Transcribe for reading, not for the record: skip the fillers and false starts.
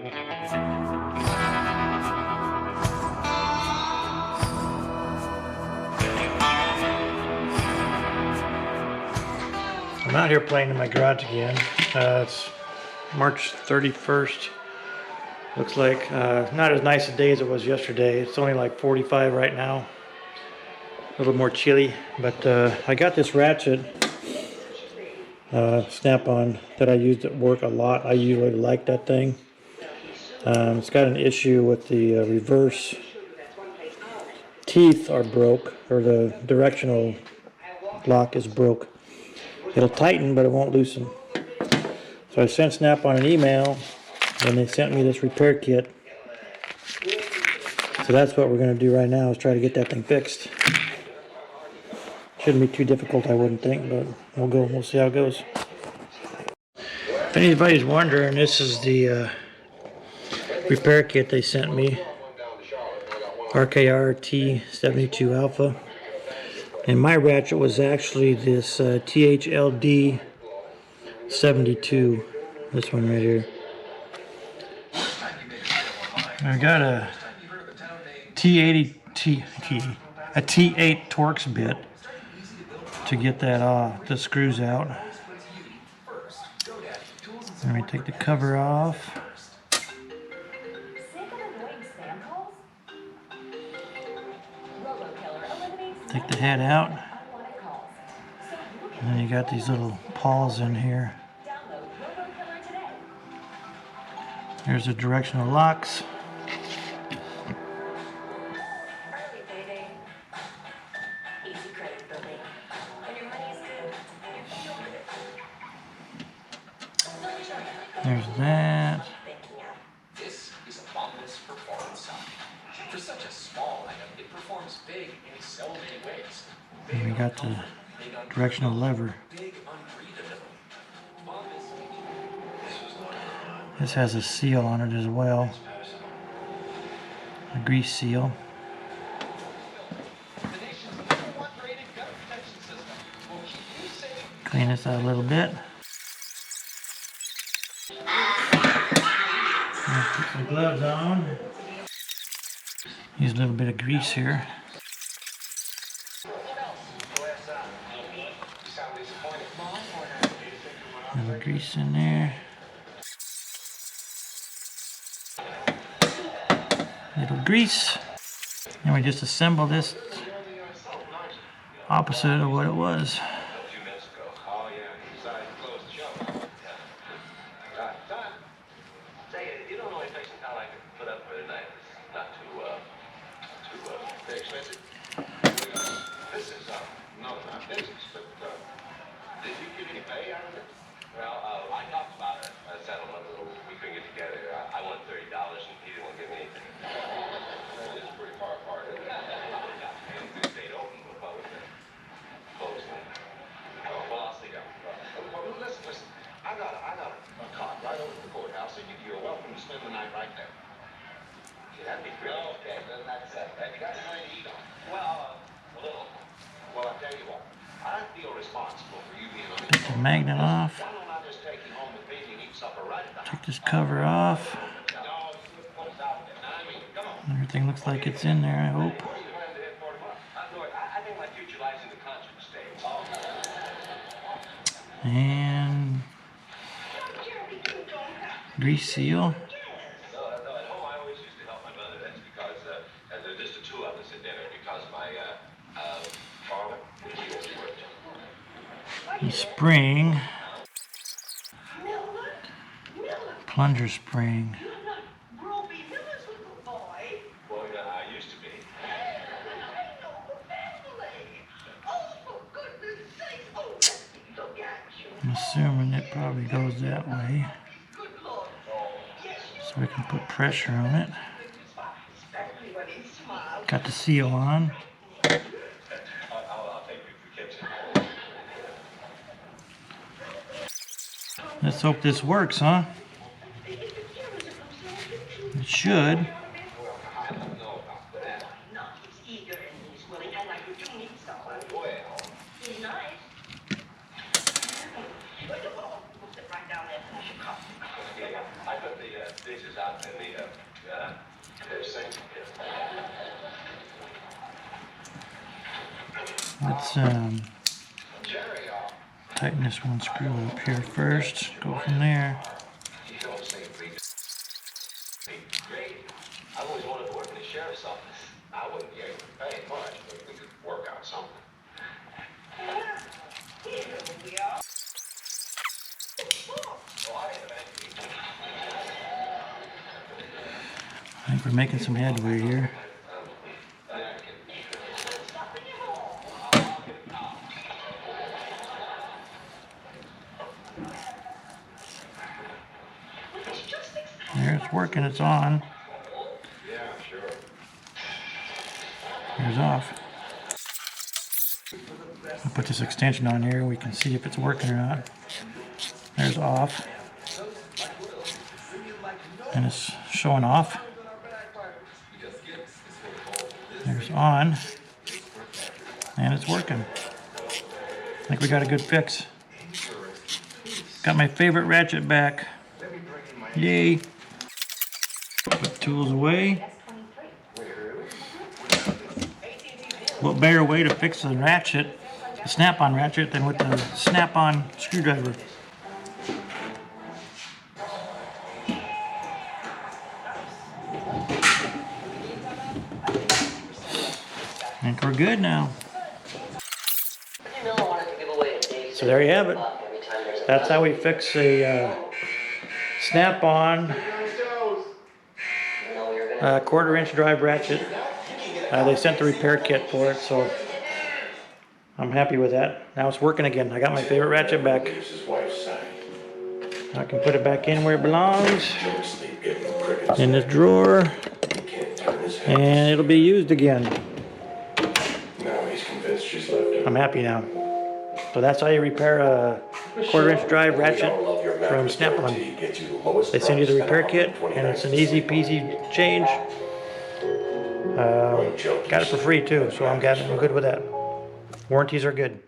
I'm out here playing in my garage again. It's March 31st. Looks like not as nice a day as it was yesterday. It's only like 45 right now. A little more chilly, but I got this Ratchet snap-on that I used at work a lot. I usually like that thing. It's got an issue with the reverse teeth are broke, or the directional lock is broke. It'll tighten, but it won't loosen. So I sent Snap-on an email, and they sent me this repair kit. So that's what we're going to do right now, is try to get that thing fixed. Shouldn't be too difficult, I wouldn't think, but we'll see how it goes. If anybody's wondering, this is the repair kit they sent me. RKRT72 Alpha. And my Ratchet was actually this TLHD72. This one right here. I got a a T8 Torx bit to get that the screws out. Let me take the cover off. Take the head out. And then you got these little paws in here. There's the directional locks. There's that. This is a bottomless performance socket. For such a small item, it performs big in so many ways. And we got the directional lever. This has a seal on it as well. A grease seal. Clean this out a little bit. Put some gloves on. Use a little bit of grease here. A little grease in there. Little grease. And we just assemble this opposite of what it was. Well, I talked about a settlement. We couldn't get together. I want $30 and he didn't want to give me anything. This is pretty far apart. It stayed open, but with the closed. Well, I'll see you. Well, listen. I got a cot right over at the courthouse, and you're welcome to spend the night right there. That'd be great. Okay, then that's it. Have you got anything to eat on? Well, a little. Well, I'll tell you what. I feel responsible for you being on the Take the magnet off. Take this cover off. Everything looks like it's in there, I hope. And grease seal. The spring, plunger spring. I'm assuming it probably goes that way, so we can put pressure on it. Got the seal on. Let's hope this works, huh? It should. stitches out in the sink. Let's tighten this one screw up here first. Go from there. You don't say great. I've always wanted to work in the sheriff's office. I wouldn't be able to pay much, but we could work out something. I think we're making some headway here. There, it's working, it's on. Yeah, sure. Here's off. I'll put this extension on here, we can see if it's working or not. There's off. And it's showing off. There's on. And it's working. I think we got a good fix. Got my favorite ratchet back. Yay. Put tools away. What better way to fix a ratchet, a snap-on ratchet, than with the snap-on screwdriver. I think we're good now. So there you have it. That's how we fix a snap-on 1/4-inch drive ratchet. They sent the repair kit for it, so I'm happy with that. Now it's working again. I got my favorite ratchet back. I can put it back in where it belongs, in this drawer, and it'll be used again. I'm happy now. So that's how you repair a 1/4-inch drive ratchet from Snap-on. They send you the repair kit, and it's an easy peasy change. Got it for free too, so I'm good with that. Warranties are good.